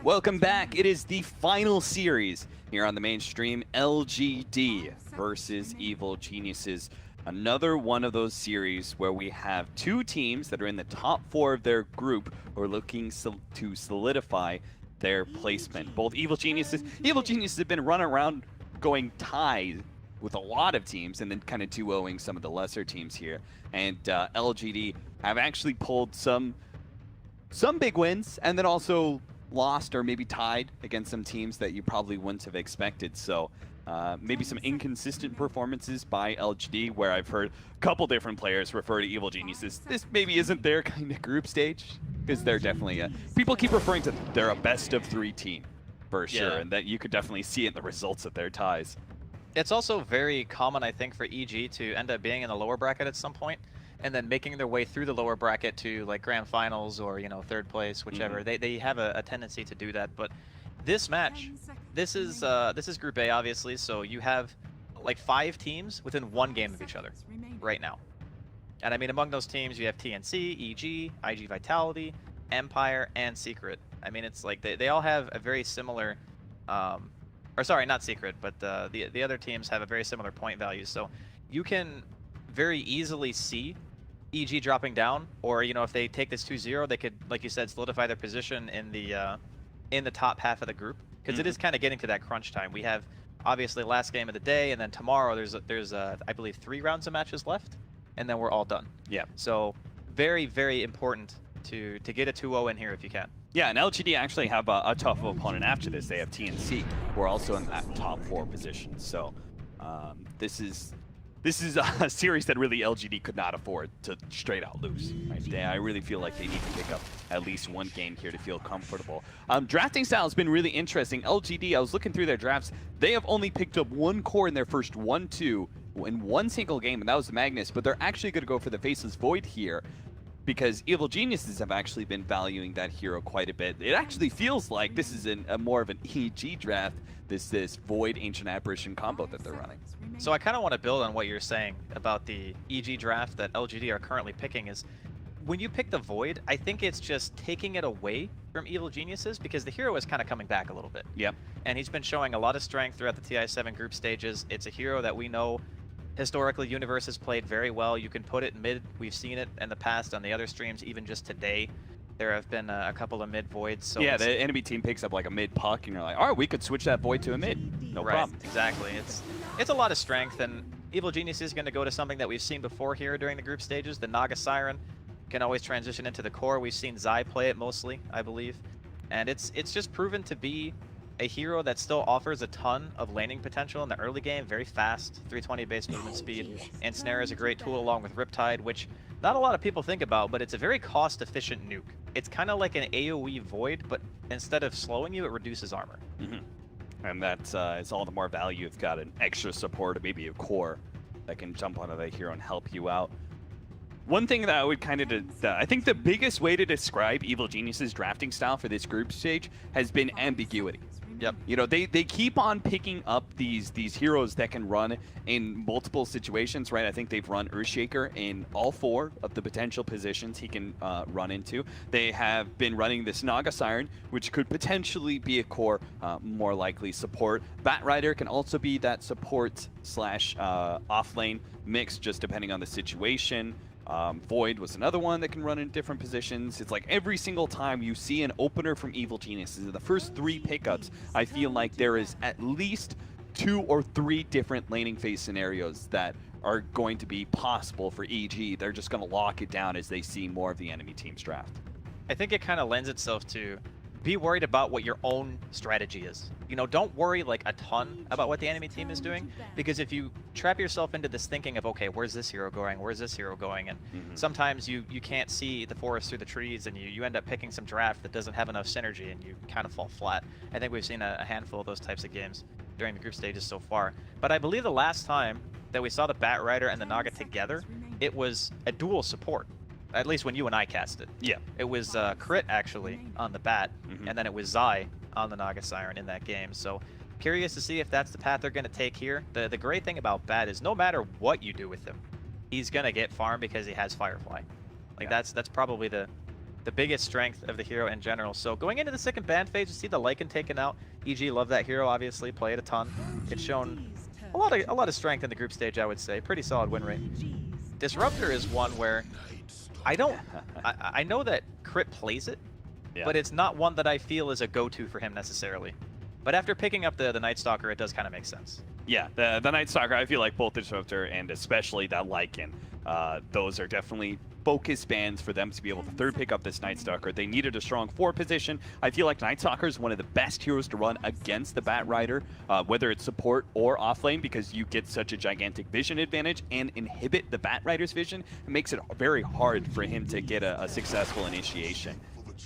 Welcome back. It is the final series here on the mainstream, LGD versus Evil Geniuses. Another one of those series where we have two teams that are in the top 4 of their group who are looking to solidify their placement. Both Evil Geniuses have been running around going tied with a lot of teams and then kind of duoing some of the lesser teams here. And LGD have actually pulled some big wins and then also lost or maybe tied against some teams that you probably wouldn't have expected. So maybe some inconsistent performances by LGD, where I've heard a couple different players refer to Evil Geniuses. This maybe isn't their kind of group stage, because they're definitely people keep referring to they're a best of 3 team for sure, and that you could definitely see in the results of their ties. It's also very common, I think, for EG to end up being in the lower bracket at some point, and then making their way through the lower bracket to like grand finals or, you know, 3rd place, whichever. They have a tendency to do that. But this match, this is Group A, obviously. So you have like 5 teams within 1 game of each other right now. And I mean, among those teams, you have TNC, EG, IG Vitality, Empire, and Secret. I mean, it's like they all have a very similar, or sorry, not Secret, but the other teams have a very similar point value. So you can very easily see EG dropping down, or, you know, if they take this 2-0, they could, like you said, solidify their position in the top half of the group, because it is kind of getting to that crunch time. We have obviously last game of the day, and then tomorrow there's I believe 3 rounds of matches left, and then we're all done. Yeah. So very, very important to get a 2-0 in here if you can. Yeah, and LGD actually have a tough opponent after this. They have TNC, who are also in that top 4 position. So this is a series that really LGD could not afford to straight out lose. Right? I really feel like they need to pick up at least 1 game here to feel comfortable. Drafting style has been really interesting. LGD, I was looking through their drafts, they have only picked up 1 core in their first 1-2 in 1 single game, and that was Magnus, but they're actually going to go for the Faceless Void here, because Evil Geniuses have actually been valuing that hero quite a bit. It actually feels like this is a more of an EG draft, this Void Ancient Apparition combo that they're running. So I kind of want to build on what you're saying about the EG draft that LGD are currently picking. Is when you pick the Void, I think it's just taking it away from Evil Geniuses, because the hero is kind of coming back a little bit. Yep. And he's been showing a lot of strength throughout the TI7 group stages. It's a hero that we know historically Universe has played very well. You can put it mid. We've seen it in the past on the other streams, even just today. There have been a couple of mid voids. So yeah, the enemy team picks up like a mid puck, and you're like, all right, we could switch that void to a mid. No problem. Exactly. It's a lot of strength, and Evil Genius is going to go to something that we've seen before here during the group stages. The Naga Siren can always transition into the core. We've seen Zai play it mostly, I believe. And it's just proven to be a hero that still offers a ton of laning potential in the early game. Very fast, 320 base movement speed. And Snare is a great tool along with Riptide, which not a lot of people think about, but it's a very cost-efficient nuke. It's kind of like an AoE Void, but instead of slowing you, it reduces armor. And that's it's all the more value. It's got an extra support, or maybe a core that can jump onto the hero and help you out. One thing that I would kind of, I think the biggest way to describe Evil Genius's drafting style for this group stage has been ambiguity. Yep. You know, they keep on picking up these heroes that can run in multiple situations, right? I think they've run Earthshaker in all 4 of the potential positions he can run into. They have been running this Naga Siren, which could potentially be a core, more likely support. Batrider can also be that support slash off lane mix, just depending on the situation. Void was another one that can run in different positions. It's like every single time you see an opener from Evil Geniuses, in the first 3 pickups, I feel like there is at least 2 or 3 different laning phase scenarios that are going to be possible for EG. They're just going to lock it down as they see more of the enemy team's draft. I think it kind of lends itself to be worried about what your own strategy is. You know, don't worry like a ton about what the enemy team is doing, because if you trap yourself into this thinking of, okay, where's this hero going, where's this hero going, and sometimes you can't see the forest through the trees, and you end up picking some draft that doesn't have enough synergy, and you kind of fall flat. I think we've seen a handful of those types of games during the group stages so far. But I believe the last time that we saw the Batrider and the Naga together, it was a dual support. At least when you and I cast it. Yeah. It was Crit, actually, on the Bat, and then it was Zai on the Naga Siren in that game. So curious to see if that's the path they're going to take here. The great thing about Bat is no matter what you do with him, he's going to get farm because he has Firefly. Like, that's probably the the biggest strength of the hero in general. So going into the second ban phase, you see the Lycan taken out. EG love that hero, obviously, play it a ton. It's shown a lot of strength in the group stage, I would say. Pretty solid win rate. Disruptor is one where I know that Crit plays it, but it's not one that I feel is a go-to for him necessarily. But after picking up the Night Stalker, it does kind of make sense. Yeah, the Night Stalker, I feel like both the Disruptor and especially that Lycan, those are definitely focus bans for them to be able to third pick up this Night Stalker. They needed a strong 4 position. I feel like Night Stalker is one of the best heroes to run against the Bat Rider, whether it's support or off lane, because you get such a gigantic vision advantage and inhibit the Bat Rider's vision. It makes it very hard for him to get a successful initiation.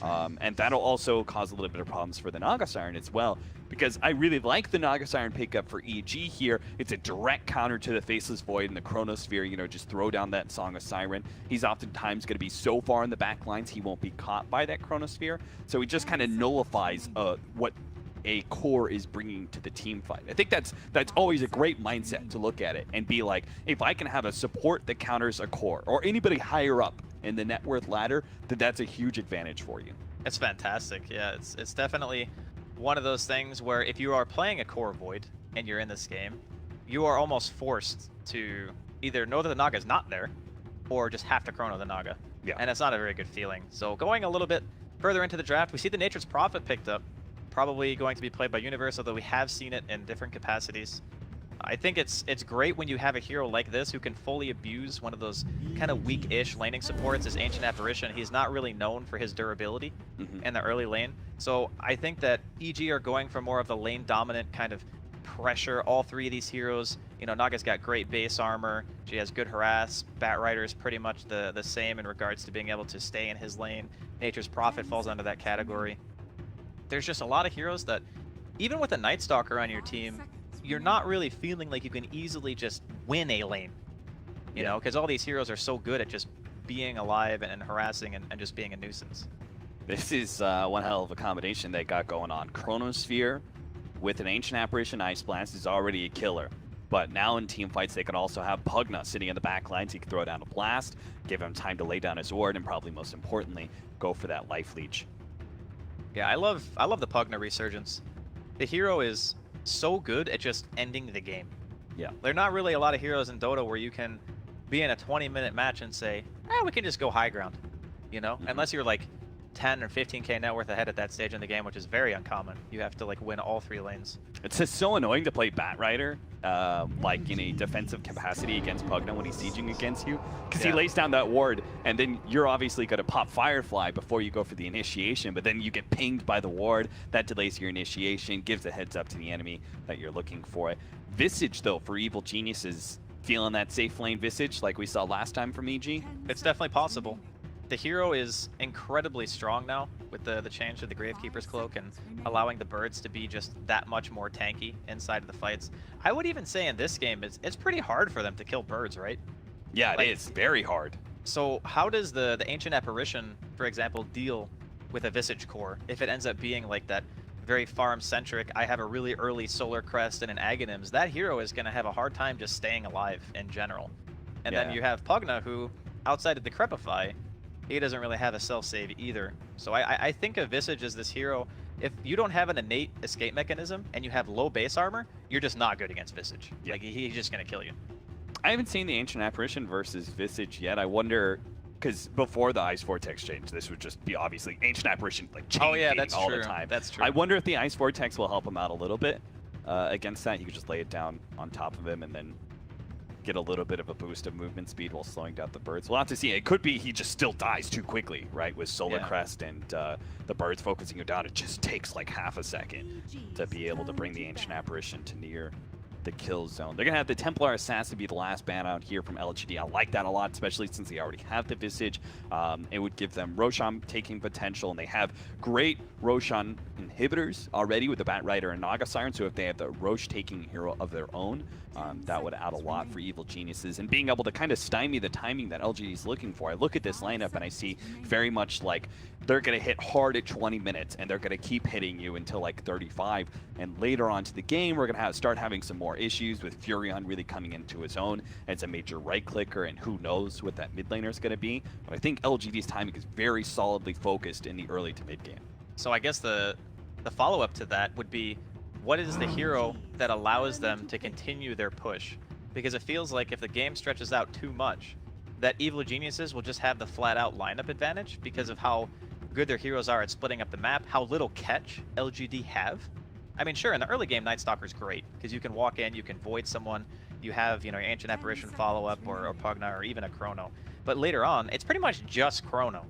And that'll also cause a little bit of problems for the Naga Siren as well, because I really like the Naga Siren pickup for EG here. It's a direct counter to the Faceless Void and the Chronosphere, you know, just throw down that Song of Siren. He's oftentimes going to be so far in the back lines, he won't be caught by that Chronosphere. So he just kind of nullifies what a core is bringing to the team fight. I think that's always a great mindset to look at it and be like, if I can have a support that counters a core or anybody higher up in the net worth ladder, then that's a huge advantage for you. It's fantastic. Yeah, it's definitely one of those things where if you are playing a core Void and you're in this game, you are almost forced to either know that the Naga is not there or just have to chrono the Naga. Yeah. And it's not a very good feeling. So going a little bit further into the draft, we see the Nature's Prophet picked up, probably going to be played by Universe, although we have seen it in different capacities. I think it's great when you have a hero like this who can fully abuse one of those kind of weak-ish laning supports as Ancient Apparition. He's not really known for his durability in the early lane. So I think that EG are going for more of the lane-dominant kind of pressure. All three of these heroes, you know, Naga's got great base armor. She has good harass. Bat Rider is pretty much the same in regards to being able to stay in his lane. Nature's Prophet falls under that category. There's just a lot of heroes that, even with a Night Stalker on your team, you're not really feeling like you can easily just win a lane, you know, because all these heroes are so good at just being alive and harassing and just being a nuisance. This is one hell of a combination they got going on. Chronosphere with an Ancient Apparition Ice Blast is already a killer. But now in team fights, they can also have Pugna sitting in the back lines. He can throw down a blast, give him time to lay down his ward, and probably most importantly, go for that life leech. Yeah, I love the Pugna resurgence. The hero is so good at just ending the game. Yeah. There are not really a lot of heroes in Dota where you can be in a 20-minute match and say, we can just go high ground, you know? Unless you're like 10 or 15k net worth ahead at that stage in the game, which is very uncommon. You have to like win all 3 lanes. It's just so annoying to play Bat Rider, like in a defensive capacity against Pugna when he's sieging against you, because he lays down that ward, and then you're obviously going to pop Firefly before you go for the initiation, but then you get pinged by the ward. That delays your initiation, gives a heads up to the enemy that you're looking for. Visage, though, for Evil Geniuses, feeling that safe lane Visage like we saw last time from EG? It's definitely possible. The hero is incredibly strong now with the change to the Gravekeeper's Cloak and allowing the birds to be just that much more tanky inside of the fights. I would even say in this game, it's pretty hard for them to kill birds, right? Yeah, it is. Very hard. So how does the Ancient Apparition, for example, deal with a Visage core if it ends up being like that very farm-centric, I have a really early Solar Crest and an Aghanims? That hero is going to have a hard time just staying alive in general. And then you have Pugna, who, outside of Decrepify, he doesn't really have a self-save either. So I think of Visage as this hero, if you don't have an innate escape mechanism and you have low base armor, you're just not good against Visage. Like, he's just going to kill you. I haven't seen the Ancient Apparition versus Visage yet. I wonder, because before the Ice Vortex change, this would just be obviously Ancient Apparition like chain that's all true. the time. That's true. I wonder if the Ice Vortex will help him out a little bit against that. You could just lay it down on top of him and then get a little bit of a boost of movement speed while slowing down the birds. We'll have to see. It could be he just still dies too quickly, right? With Solar Crest and the birds focusing you down, it just takes like half a second to be able to bring the Ancient Apparition to near the kill zone. They're going to have the Templar Assassin be the last ban out here from LGD. I like that a lot, especially since they already have the Visage. It would give them Roshan taking potential, and they have great Roshan inhibitors already with the Bat Rider and Naga Siren, so if they have the Rosh taking hero of their own, that would add a lot for Evil Geniuses. And being able to kind of stymie the timing that LGD is looking for. I look at this lineup and I see very much like they're going to hit hard at 20 minutes, and they're going to keep hitting you until like 35. And later on to the game, we're going to start having some more issues with Furion really coming into his own as a major right clicker, and who knows what that mid laner is going to be. But I think LGD's timing is very solidly focused in the early to mid game. So I guess the follow-up to that would be, what is the hero that allows them to continue their push? Because it feels like if the game stretches out too much, that Evil Geniuses will just have the flat-out lineup advantage because of how good their heroes are at splitting up the map, how little catch LGD have. I mean, sure, in the early game, Night Stalker's great, because you can walk in, you can void someone, you have, you know, your Ancient Apparition follow-up, or Pugna, or even a Chrono. But later on, it's pretty much just Chrono.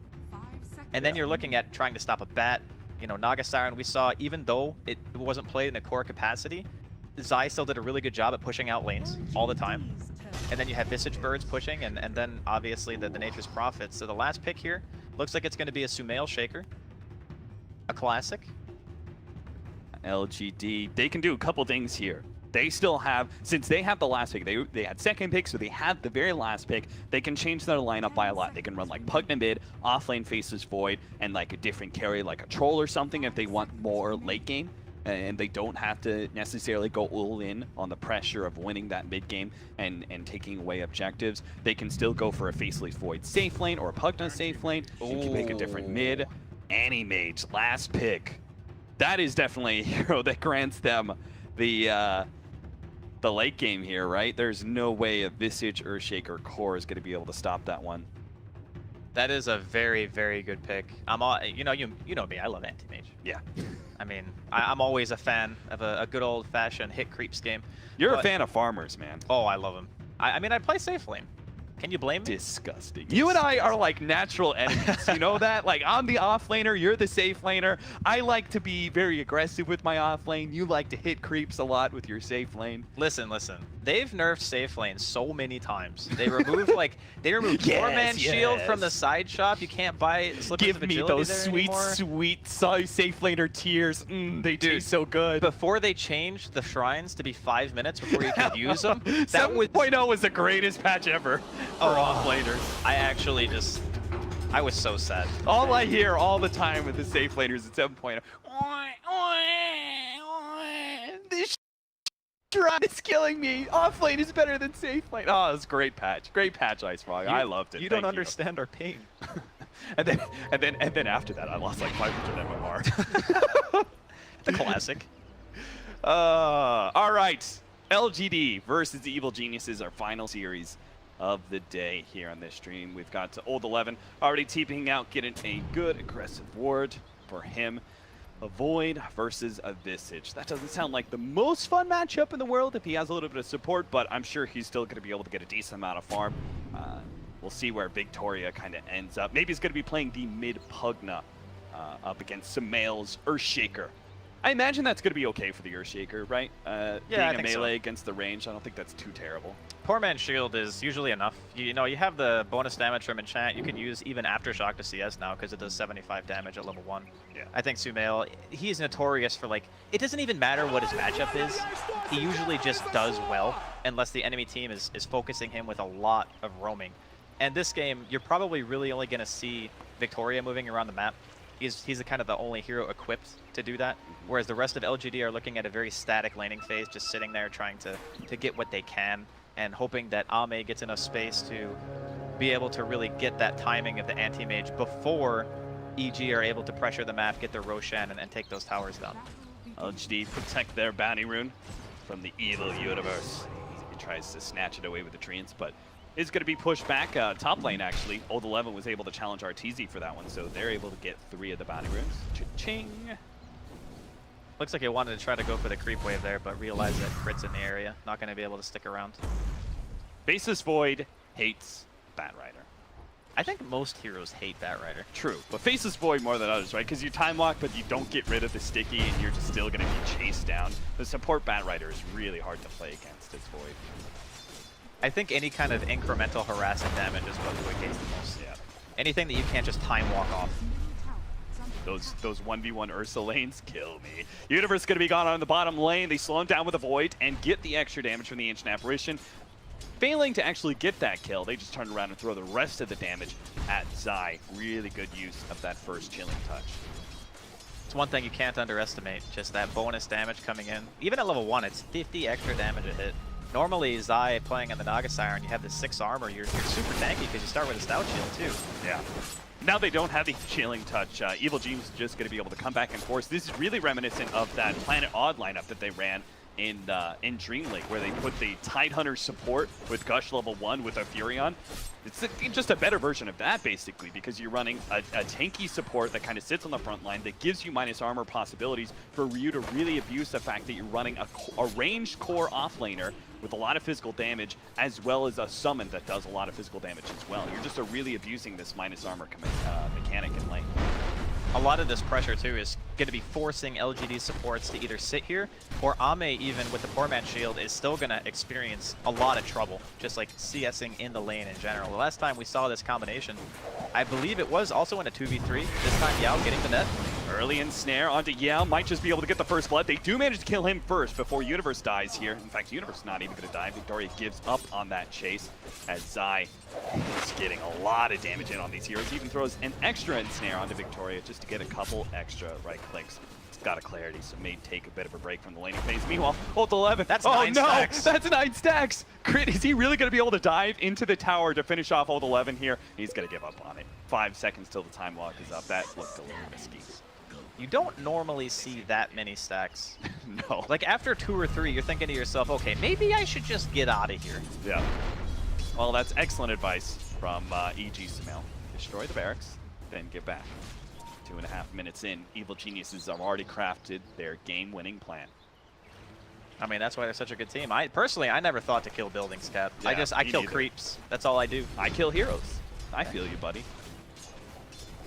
And then you're looking at trying to stop a Bat. You know, Naga Siren, we saw, even though it wasn't played in a core capacity, Zai still did a really good job at pushing out lanes all the time. And then you have Visage Birds pushing, and then obviously the Nature's Prophets. So the last pick here looks like it's going to be a Sumail Shaker. A classic. LGD, they can do a couple things here. They still have, since they have the last pick, they had second pick, so they had the very last pick. They can change their lineup by a lot. They can run like Pugna mid, offlane faces Void, and like a different carry like a Troll or something if they want more late game. And they don't have to necessarily go all in on the pressure of winning that mid game and taking away objectives. They can still go for a Faceless Void safe lane or a Pugna safe lane. You can make a different mid. Anti-Mage, last pick. That is definitely a hero that grants them the late game here, right? There's no way a Visage, Earthshaker, Core is going to be able to stop that one. That is a very, very good pick. I'm all, you know me, I love Anti-Mage. Yeah. I mean, I'm always a fan of a good old-fashioned hit creeps game. You're a fan of farmers, man. Oh, I love them. I mean, I play safe lane. Can you blame me? Disgusting. You and I are like natural enemies. You know that? Like, I'm the off laner, you're the safe laner. I like to be very aggressive with my off lane. You like to hit creeps a lot with your safe lane. Listen. They've nerfed safe lane so many times. They removed they removed four-man shield from the side shop. You can't buy slippers of agility. Give me those sweet safe laner tears. They taste so good. Before they changed the shrines to be 5 minutes before you could use them, that 7.0 was the greatest patch ever for off laners. I was so sad. All I hear all the time with the safe laners at 7.0. This shrine is killing me. Off lane is better than safe lane. Oh, it's a great patch. Great patch, Ice Frog. I loved it. You don't understand our pain. and then after that, I lost like 500 MMR. The classic. All right. LGD versus the Evil Geniuses, our final series of the day here on this stream. We've got Old 11 already TPing out, getting a good aggressive ward for him. A Void versus a Visage. That doesn't sound like the most fun matchup in the world if he has a little bit of support, but I'm sure he's still going to be able to get a decent amount of farm. We'll see where Victoria kind of ends up. Maybe he's going to be playing the mid Pugna up against Sumail's Earthshaker. I imagine that's going to be okay for the Earthshaker, right? Yeah, being I a think melee so. against the range, I don't think that's too terrible. Poor man's shield is usually enough. You know, you have the bonus damage from enchant. You can use even Aftershock to CS now because it does 75 damage at level 1. Yeah. I think Sumail, he's notorious for, like, it doesn't even matter what his matchup is. He usually just does well unless the enemy team is focusing him with a lot of roaming. And this game, you're probably really only going to see Victoria moving around the map. He's the kind of the only hero equipped to do that, whereas the rest of LGD are looking at a very static laning phase, just sitting there trying to get what they can and hoping that Ame gets enough space to be able to really get that timing of the anti-mage before EG are able to pressure the map, get their Roshan, and take those towers down. LGD protect their bounty rune from the evil universe. He tries to snatch it away with the treants, but is going to be pushed back. Top lane, actually. Old 11 was able to challenge RTZ for that one, so they're able to get 3 of the bounty runes. Cha-ching! Looks like he wanted to try to go for the creep wave there, but realized that crit's in the area. Not going to be able to stick around. Faceless Void hates Batrider. I think most heroes hate Batrider. True, but Faceless Void more than others, right? Because you time lock, but you don't get rid of the sticky, and you're just still going to be chased down. The support Batrider is really hard to play against as Void. I think any kind of incremental harassing damage is what Void hates the most. Yeah. Anything that you can't just time walk off. Those 1v1 Ursa lanes kill me. Universe going to be gone on the bottom lane. They slow him down with a Void and get the extra damage from the Ancient Apparition. Failing to actually get that kill, they just turn around and throw the rest of the damage at Zai. Really good use of that first chilling touch. It's one thing you can't underestimate, just that bonus damage coming in. Even at level 1, it's 50 extra damage a hit. Normally, Zai playing on the Naga Siren, you have the 6 armor, you're super tanky because you start with a Stout Shield too. Yeah. Now they don't have the Chilling Touch. Evil Genius is just going to be able to come back and force. This is really reminiscent of that Planet Odd lineup that they ran in Dream League, where they put the Tidehunter support with Gush level 1 with a Furion. It's just a better version of that, basically, because you're running a tanky support that kind of sits on the front line that gives you minus armor possibilities for Ryu to really abuse the fact that you're running a ranged core offlaner with a lot of physical damage, as well as a summon that does a lot of physical damage as well. You're just really abusing this minus armor mechanic in lane. A lot of this pressure, too, is going to be forcing LGD supports to either sit here, or Ame, even with the poor man shield, is still going to experience a lot of trouble, just like CSing in the lane in general. The last time we saw this combination, I believe it was also in a 2v3, this time Yao getting the net. Early ensnare onto Yao, might just be able to get the first blood. They do manage to kill him first before Universe dies here. In fact, Universe is not even going to die. Victoria gives up on that chase as Zai is getting a lot of damage in on these heroes. Even throws an extra ensnare onto Victoria just to get a couple extra right clicks. It's got a clarity, so may take a bit of a break from the laning phase. Meanwhile, ult 11. That's 9 stacks. That's 9 stacks. Crit, is he really going to be able to dive into the tower to finish off ult 11 here? He's going to give up on it. 5 seconds till the time lock is up. That looked a little risky. You don't normally see that many stacks. No. Like after 2 or 3, you're thinking to yourself, okay, maybe I should just get out of here. Yeah. Well, that's excellent advice from EG Sumail. Destroy the barracks, then get back. 2.5 minutes in, Evil Geniuses have already crafted their game-winning plan. I mean, that's why they're such a good team. Personally, I never thought to kill buildings, Cap. Yeah, I kill neither. creeps. That's all I do. I kill heroes. I feel you, buddy.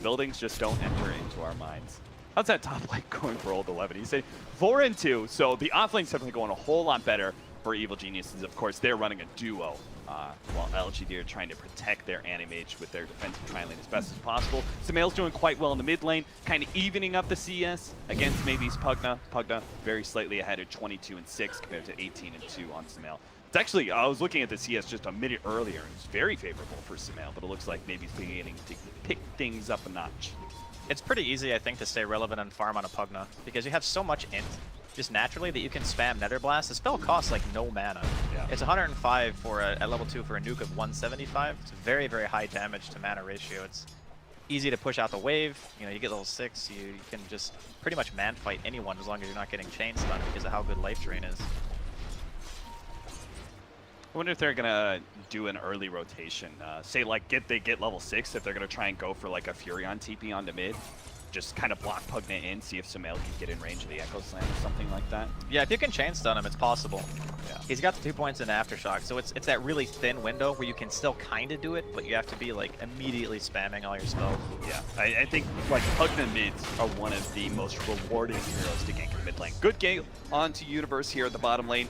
Buildings just don't enter into our minds. How's that top lane going for old 11? You say 4 and 2, so the offlane's definitely going a whole lot better for Evil Geniuses. Of course, they're running a duo, while LGD are trying to protect their Animage with their defensive tri-lane as best as possible. Sumail's doing quite well in the mid lane, kind of evening up the CS against maybe's Pugna. Pugna very slightly ahead at 22 and 6 compared to 18 and 2 on Sumail. It's actually, I was looking at the CS just a minute earlier, and it's very favorable for Sumail, but it looks like maybe he's beginning to pick things up a notch. It's pretty easy, I think, to stay relevant and farm on a Pugna, because you have so much int, just naturally, that you can spam Nether Blast. The spell costs like no mana. Yeah. It's 105 for at level 2 for a nuke of 175. It's very, very high damage to mana ratio. It's easy to push out the wave. You know, you get level 6, you can just pretty much man fight anyone as long as you're not getting chain stun because of how good life drain is. I wonder if they're gonna do an early rotation. Say like they get level 6, if they're gonna try and go for like a Furion TP onto mid, just kind of block Pugna in, see if Sumail can get in range of the Echo Slam or something like that. Yeah, if you can chain stun him, it's possible. Yeah. He's got the 2 points in Aftershock, so it's that really thin window where you can still kind of do it, but you have to be like immediately spamming all your spells. Yeah, I think like Pugna mids are one of the most rewarding heroes to gank in mid lane. Good gate onto Universe here at the bottom lane.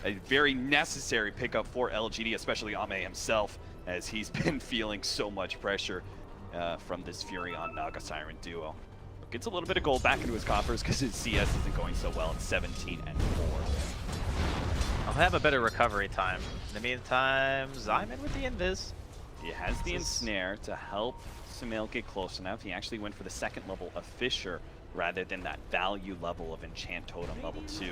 A very necessary pickup for LGD, especially Ame himself, as he's been feeling so much pressure from this Furion Naga Siren duo. Gets a little bit of gold back into his coffers because his CS isn't going so well. It's 17 and 4. I'll have a better recovery time. In the meantime, Zyman with the invis. He has the ensnare to help Sumail get close enough. He actually went for the 2nd level of Fissure rather than that value level of Enchant Totem level 2.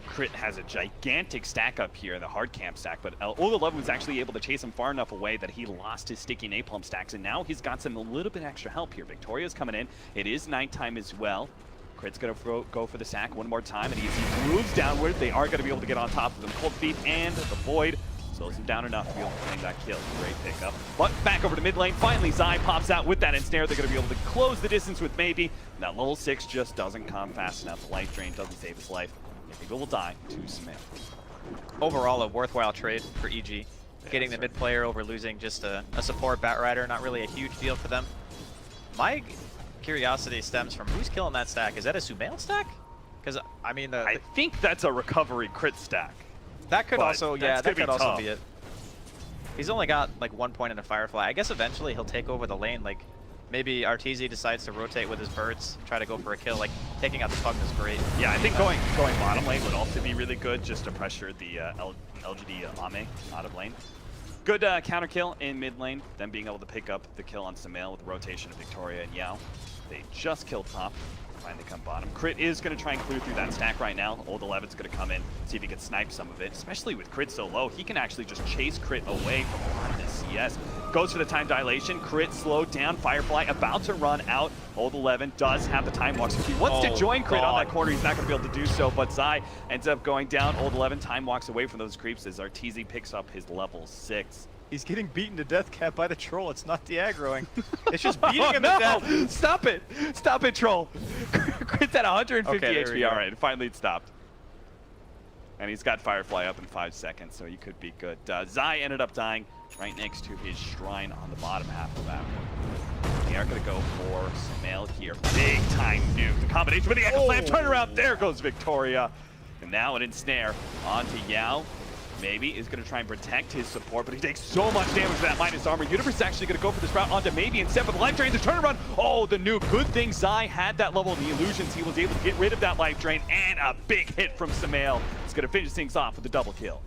Crit has a gigantic stack up here, the hard camp stack, but ult 11 was actually able to chase him far enough away that he lost his sticky napalm stacks, and now he's got some a little bit extra help here. Victoria's coming in. It is nighttime as well. Crit's gonna go for the sack one more time, and as he moves downward, they are gonna be able to get on top of him. Cold Feet and the Void slows him down enough to be able to claim that kill. Great pickup. But back over to mid lane. Finally, Zai pops out with that ensnare. They're gonna be able to close the distance with maybe. That level 6 just doesn't come fast enough. The life drain doesn't save his life. Maybe will die to Sumail. Overall, a worthwhile trade for EG. Yeah, getting the mid player over losing just a support Batrider, not really a huge deal for them. My curiosity stems from who's killing that stack. Is that a Sumail stack? Because I mean, I think that's a recovery crit stack. That could but also, yeah, that could also tough. be it. He's only got like 1 point in a Firefly. I guess eventually he'll take over the lane. Like maybe Arteezy decides to rotate with his birds, try to go for a kill. Like taking out the Pugna is great. Yeah, I think going bottom lane would also be really good, just to pressure the LGD Ame out of lane. Good counter kill in mid lane, then being able to pick up the kill on Sumail with the rotation of Victoria and Yao. They just killed top. Finally come bottom. Crit is going to try and clear through that stack right now. Old 11's going to come in, see if he can snipe some of it. Especially with Crit so low, he can actually just chase Crit away from a lot of this CS. Goes for the time dilation. Crit slowed down. Firefly about to run out. Old 11 does have the time walk. So if he wants to join Crit on that corner, he's not going to be able to do so. But Zai ends up going down. Old 11 time walks away from those creeps as Arteezy picks up his level 6. He's getting beaten to death, Cap, by the troll. It's not de-aggroing. It's just beating him to death. Stop it. Stop it, troll. Crit's at 150 HP. All right, finally it stopped. And he's got Firefly up in 5 seconds, so he could be good. Zai ended up dying right next to his shrine on the bottom half of that one. They are going to go for Sumail here. Big time nuke. The combination with the Echo Slam. Turn around. There goes Victoria. And now an ensnare onto Yao. Maybe is going to try and protect his support, but he takes so much damage with that minus armor. Universe is actually going to go for this route onto Maybe instead, but the life drain, the turnaround. Oh, the nuke. Good thing Zai had that level of the illusions. He was able to get rid of that life drain, and a big hit from Sumail. He's going to finish things off with a double kill.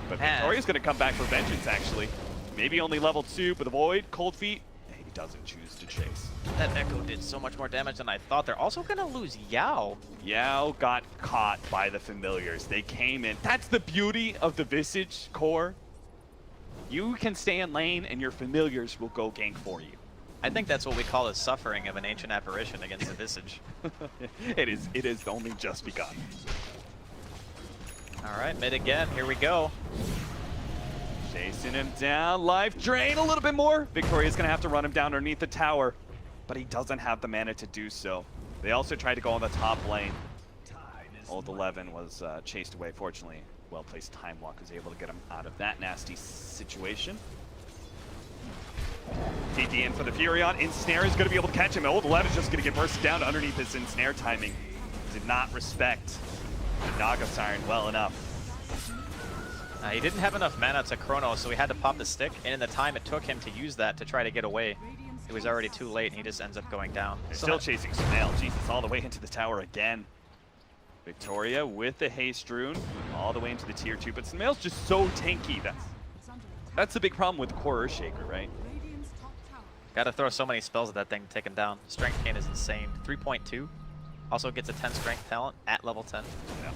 But Victoria's going to come back for vengeance, actually. Maybe only level 2, but the Void, Cold Feet, he doesn't choose to chase. That Echo did so much more damage than I thought. They're also going to lose Yao. Yao got caught by the familiars. They came in. That's the beauty of the Visage core. You can stay in lane and your familiars will go gank for you. I think that's what we call the suffering of an ancient apparition against the Visage. It is only just begun. All right, mid again. Here we go. Chasing him down. Life drain a little bit more. Victoria's going to have to run him down underneath the tower, but he doesn't have the mana to do so. They also tried to go on the top lane. Old 11 was chased away. Fortunately, well-placed time walk was able to get him out of that nasty situation. TT in for the Furion. Ensnare is going to be able to catch him. Old 11 is just going to get bursted down underneath this ensnare timing. Did not respect the Naga Siren well enough. He didn't have enough mana to Chrono, so he had to pop the stick, and in the time it took him to use that to try to get away, it was already too late, and he just ends up going down. They're still chasing Sumail. Jesus, all the way into the tower again. Victoria with the haste rune, all the way into the tier 2, but Sumail's just so tanky. That's the big problem with Core Earthshaker, right? Gotta throw so many spells at that thing to take him down. Strength gain is insane. 3.2. Also gets a 10 strength talent at level 10. Yeah.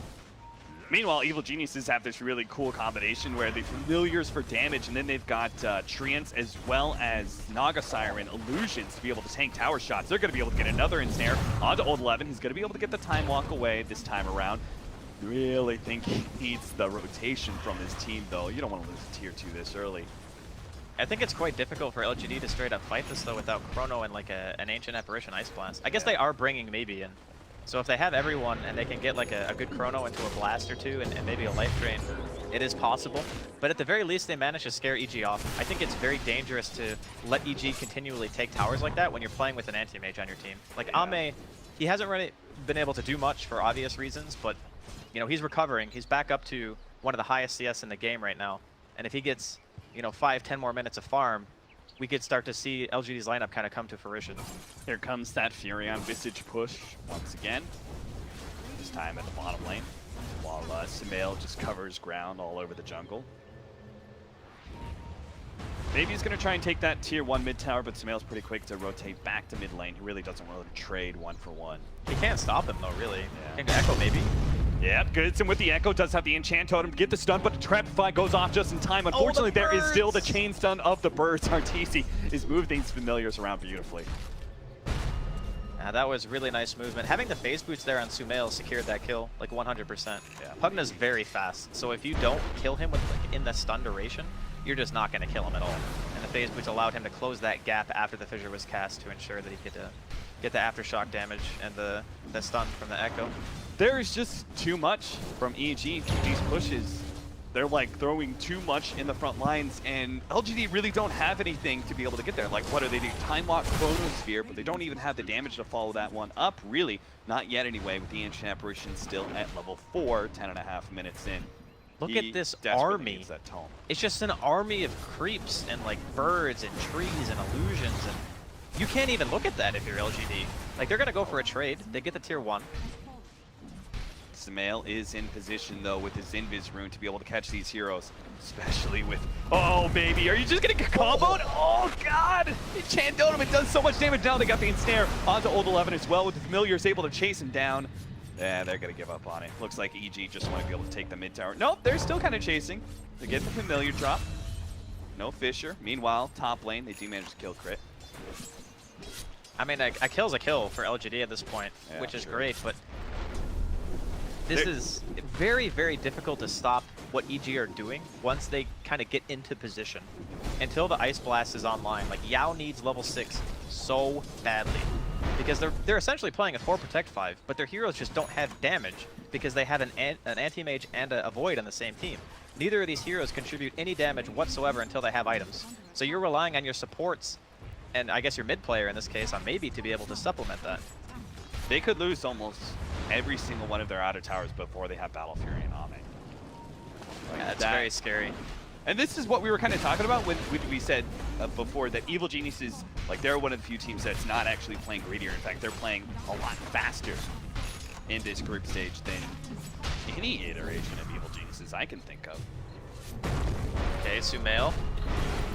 Meanwhile, Evil Geniuses have this really cool combination where they familiars for damage, and then they've got Treants as well as Naga Siren illusions to be able to tank tower shots. They're going to be able to get another ensnare onto Old 11. He's going to be able to get the time walk away this time around. Really think he needs the rotation from his team, though. You don't want to lose tier 2 this early. I think it's quite difficult for LGD to straight up fight this, though, without Chrono and like an Ancient Apparition Ice Blast. I guess they are bringing Maybe in. So if they have everyone and they can get like a good Chrono into a blast or two and maybe a life drain, it is possible. But at the very least, they manage to scare EG off. I think it's very dangerous to let EG continually take towers like that when you're playing with an anti-mage on your team. Like Ame, he hasn't really been able to do much for obvious reasons, but you know, he's recovering. He's back up to one of the highest CS in the game right now. And if he gets, you know, 5-10 more minutes of farm, we could start to see LGD's lineup kind of come to fruition. Here comes that Furion Visage push once again. This time at the bottom lane, while Sumail just covers ground all over the jungle. Maybe he's going to try and take that tier 1 mid tower, but Sumail's pretty quick to rotate back to mid lane. He really doesn't want to trade 1-for-1. He can't stop him though, really. Yeah. Can Echo maybe? Yeah, good. And with the Echo, does have the enchant totem, get the stun, but the Trapify goes off just in time. Unfortunately, there is still the chain stun of the birds. Arteezy is moving these familiars around beautifully. That was really nice movement. Having the phase boots there on Sumail secured that kill, like 100%. Yeah. Pugna's very fast, so if you don't kill him with like in the stun duration, you're just not going to kill him at all. And the phase boots allowed him to close that gap after the fissure was cast to ensure that he could get the aftershock damage and the stun from the Echo. There is just too much from EG. These pushes, they're like throwing too much in the front lines, and LGD really don't have anything to be able to get there. Like, what do they do? Time Lock Chronosphere, but they don't even have the damage to follow that one up, really. Not yet anyway, with the Ancient Apparition still at level 4, 10.5 minutes in. Look at this army. That tome. It's just an army of creeps and like birds and trees and illusions, and you can't even look at that if you're LGD. Like, they're gonna go for a trade. They get the tier 1. Sumail is in position, though, with his Invis rune to be able to catch these heroes, especially with... Oh, baby, are you just going to get comboed? Oh, God! Chandonum, it does so much damage now. They got the ensnare onto Old 11 as well, with the Familiars able to chase him down. Yeah, they're going to give up on it. Looks like EG just want to be able to take the mid tower. Nope, they're still kind of chasing. They get the Familiar drop. No Fissure. Meanwhile, top lane, they do manage to kill Crit. I mean, a kill's a kill for LGD at this point, Yeah, which is sure. great, but this is very, very difficult to stop what EG are doing once they kind of get into position. Until the Ice Blast is online, like Yao needs level 6 so badly. Because they're essentially playing a 4 Protect 5, but their heroes just don't have damage because they have an Anti-Mage and a Void on the same team. Neither of these heroes contribute any damage whatsoever until they have items. So you're relying on your supports, and I guess your mid player in this case, on maybe to be able to supplement that. They could lose almost every single one of their outer towers before they have Battle Fury and Ame. Like Yeah, it's very scary. And this is what we were kind of talking about when we said before that Evil Geniuses, like they're one of the few teams that's not actually playing greedier. In fact, they're playing a lot faster in this group stage than any iteration of Evil Geniuses I can think of. Okay, Sumail.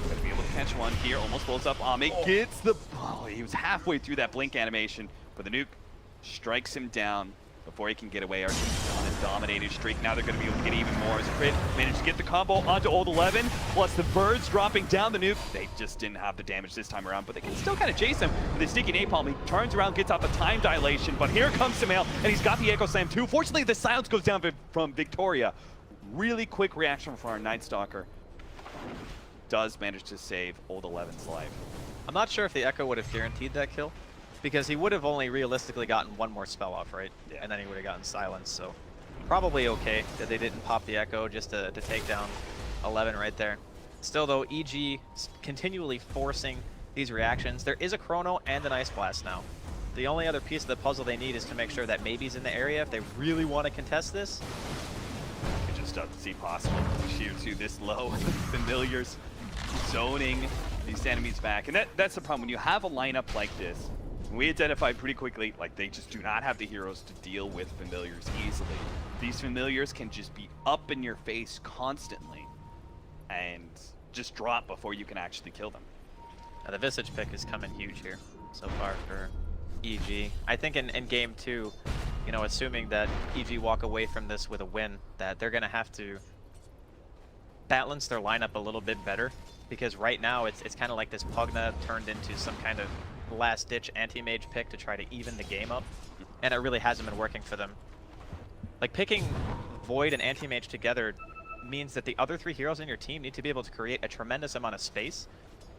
Gonna be able to catch one here, almost blows up. Ame gets the... Oh, he was halfway through that blink animation, but the nuke strikes him down before he can get away. RG's on his dominated streak. Now they're going to be able to get even more as Crit managed to get the combo onto Old 11, plus the birds dropping down the nuke. They just didn't have the damage this time around, but they can still kind of chase him with his sticky napalm. He turns around, gets off a time dilation, but here comes Sumail, and he's got the Echo Slam too. Fortunately, the silence goes down from Victoria. Really quick reaction from our Night Stalker. Does manage to save Old 11's life. I'm not sure if the Echo would have guaranteed that kill, because he would have only realistically gotten one more spell off, right? Yeah. And then he would have gotten silence, so probably okay that they didn't pop the Echo just to take down 11 right there. Still though, EG continually forcing these reactions. There is a Chrono and an Ice Blast now. The only other piece of the puzzle they need is to make sure that Maybe's in the area if they really want to contest this. It just doesn't seem possible. Shiu this low, Familiars zoning these enemies back. And that's the problem. When you have a lineup like this, we identified pretty quickly, like they just do not have the heroes to deal with Familiars easily. These Familiars can just be up in your face constantly and just drop before you can actually kill them. Now, the Visage pick is coming huge here so far for EG. I think in game 2, you know, assuming that EG walk away from this with a win, that they're going to have to balance their lineup a little bit better, because right now it's kind of like this Pugna turned into some kind of last-ditch anti-mage pick to try to even the game up, and it really hasn't been working for them. Like, picking Void and anti-mage together means that the other 3 heroes in your team need to be able to create a tremendous amount of space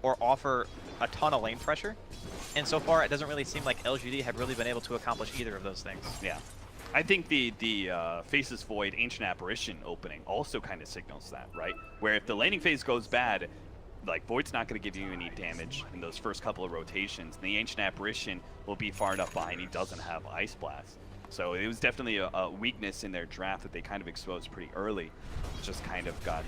or offer a ton of lane pressure, and so far it doesn't really seem like LGD have really been able to accomplish either of those things. Yeah. I think the Faceless Void Ancient Apparition opening also kind of signals that, right? Where if the laning phase goes bad, like Void's not going to give you any damage in those first couple of rotations. And the Ancient Apparition will be far enough behind. He doesn't have Ice Blast. So it was definitely a weakness in their draft that they kind of exposed pretty early. Just kind of got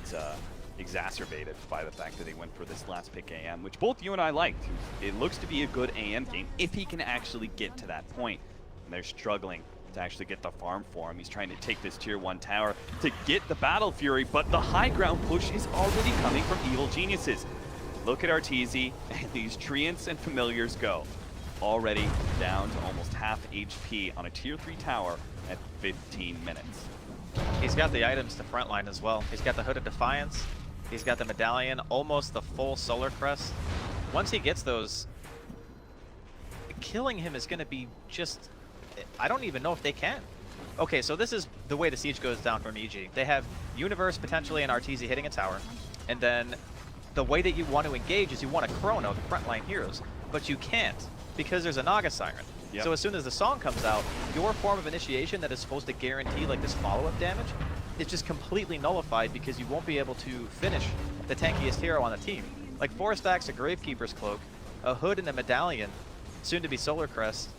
exacerbated by the fact that they went for this last pick AM, which both you and I liked. It looks to be a good AM game if he can actually get to that point. And they're struggling to actually get the farm for him. He's trying to take this tier 1 tower to get the Battle Fury, but the high ground push is already coming from Evil Geniuses. Look at Arteezy, and these Treants and Familiars go. Already down to almost half HP on a tier 3 tower at 15 minutes. He's got the items to frontline as well. He's got the Hooded Defiance, he's got the Medallion, almost the full Solar Crest. Once he gets those, killing him is going to be just... I don't even know if they can. Okay, so this is the way the siege goes down from EG. They have Universe potentially and Arteezy hitting a tower, and then the way that you want to engage is you want to Chrono the frontline heroes, but you can't because there's a Naga Siren. Yep. So as soon as the song comes out, your form of initiation that is supposed to guarantee like this follow-up damage is just completely nullified because you won't be able to finish the tankiest hero on the team. Like 4 stacks of Gravekeeper's Cloak, a Hood and a Medallion, soon to be Solar Crest.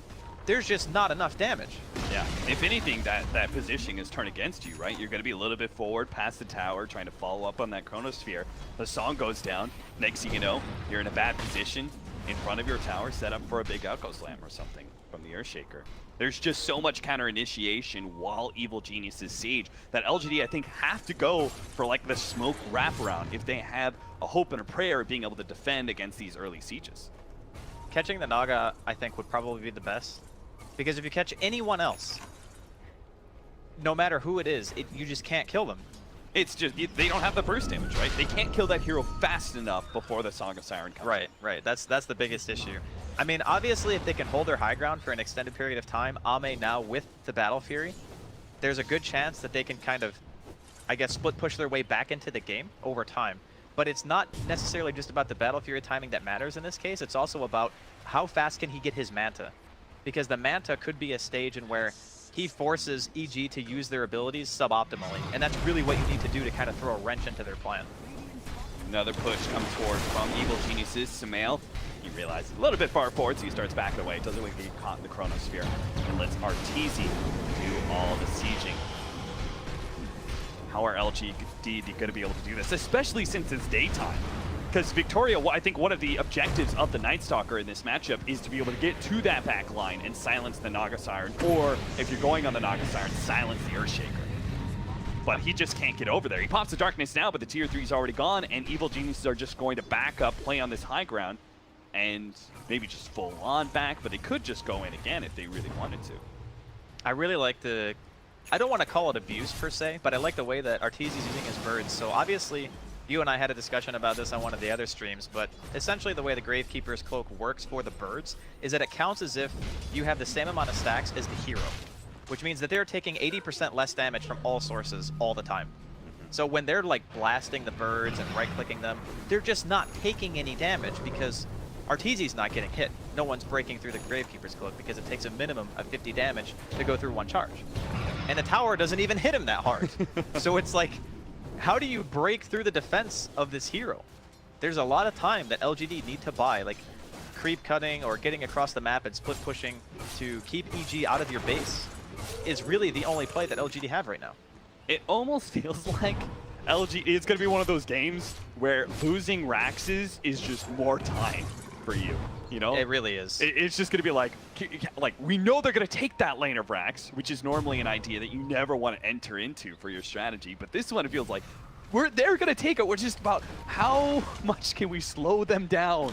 There's just not enough damage. Yeah, if anything, that positioning is turned against you, right? You're going to be a little bit forward past the tower, trying to follow up on that Chronosphere. The song goes down. Next thing you know, you're in a bad position. in front of your tower, set up for a big Echo Slam or something from the Earthshaker. There's just so much counter initiation while Evil Geniuses siege that LGD, I think, have to go for like the smoke wraparound if they have a hope and a prayer of being able to defend against these early sieges. Catching the Naga, I think, would probably be the best. Because if you catch anyone else, no matter who it is, you just can't kill them. It's just, they don't have the burst damage, right? They can't kill that hero fast enough before the Song of Siren comes. Right. That's the biggest issue. I mean, obviously, if they can hold their high ground for an extended period of time, Ame now with the Battle Fury, there's a good chance that they can kind of, I guess, split push their way back into the game over time. But it's not necessarily just about the Battle Fury timing that matters in this case. It's also about how fast can he get his Manta. Because the Manta could be a stage in where he forces EG to use their abilities suboptimally. And that's really what you need to do to kind of throw a wrench into their plan. Another push comes forward from Evil Geniuses. Sumail, he realizes a little bit far forward, so he starts backing away. Doesn't really get caught in the Chronosphere. And lets Arteezy do all the sieging. How are LGD going to be able to do this? Especially since it's daytime. Because Victoria, I think one of the objectives of the Night Stalker in this matchup is to be able to get to that back line and silence the Naga Siren, or if you're going on the Naga Siren, silence the Earthshaker. But he just can't get over there. He pops the Darkness now, but the tier 3 is already gone, and Evil Geniuses are just going to back up, play on this high ground, and maybe just full on back, but they could just go in again if they really wanted to. I really like the, I don't want to call it abuse per se, but I like the way that Arteezy's using his birds. So obviously, you and I had a discussion about this on one of the other streams, but essentially the way the Gravekeeper's Cloak works for the birds is that it counts as if you have the same amount of stacks as the hero, which means that they're taking 80% less damage from all sources all the time. So when they're like blasting the birds and right-clicking them, they're just not taking any damage because Arteezy's not getting hit. No one's breaking through the Gravekeeper's Cloak because it takes a minimum of 50 damage to go through one charge. And the tower doesn't even hit him that hard. So it's like, how do you break through the defense of this hero? There's a lot of time that LGD need to buy, like creep cutting or getting across the map and split pushing to keep EG out of your base is really the only play that LGD have right now. It almost feels like LGD is going to be one of those games where losing Raxes is just more time for you, you know? It really is. It's just going to be like, we know they're going to take that lane of Rax, which is normally an idea that you never want to enter into for your strategy, but this one it feels like they're going to take it. We're just about how much can we slow them down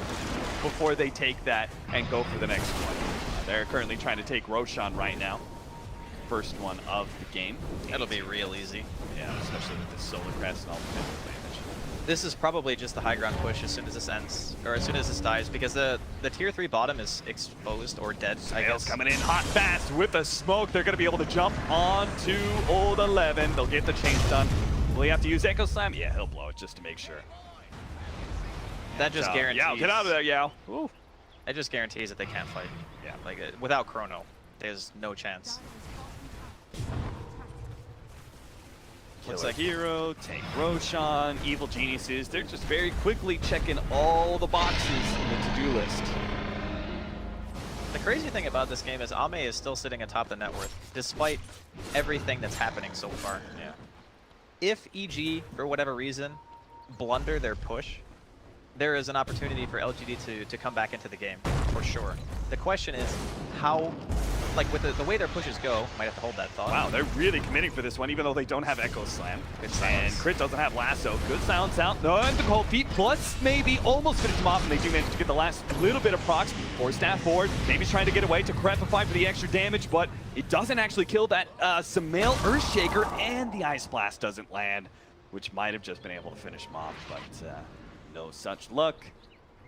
before they take that and go for the next one. They're currently trying to take Roshan right now. First one of the game. That'll be real easy. Yeah, especially with the Solar Crest and all the damage. This is probably just the high ground push as soon as this ends, or as soon as this dies, because the tier 3 bottom is exposed or dead, I guess. Coming in hot fast with the smoke. They're going to be able to jump onto old 11. They'll get the chain stun. Will he have to use Echo Slam? Yeah, he'll blow it just to make sure. That just guarantees... Yao, get out of there, Yao. Ooh. That just guarantees that they can't fight. Yeah. Like, without Chrono, there's no chance. Looks like hero, take Roshan, Evil Geniuses. They're just very quickly checking all the boxes in the to-do list. The crazy thing about this game is Ame is still sitting atop the net worth, despite everything that's happening so far. Yeah. If EG, for whatever reason, blunder their push, there is an opportunity for LGD to come back into the game, for sure. The question is, how, like with the way their pushes go, might have to hold that thought. Wow, they're really committing for this one, even though they don't have Echo Slam. Good silence. And Crit doesn't have Lasso. Good silence out. No, and the cold feet, plus maybe almost finish him off, and they do manage to get the last little bit of procs. Or staff forward, maybe trying to get away to Crepify for the extra damage, but it doesn't actually kill that Sumail Earthshaker, and the Ice Blast doesn't land, which might have just been able to finish him off, but no such luck.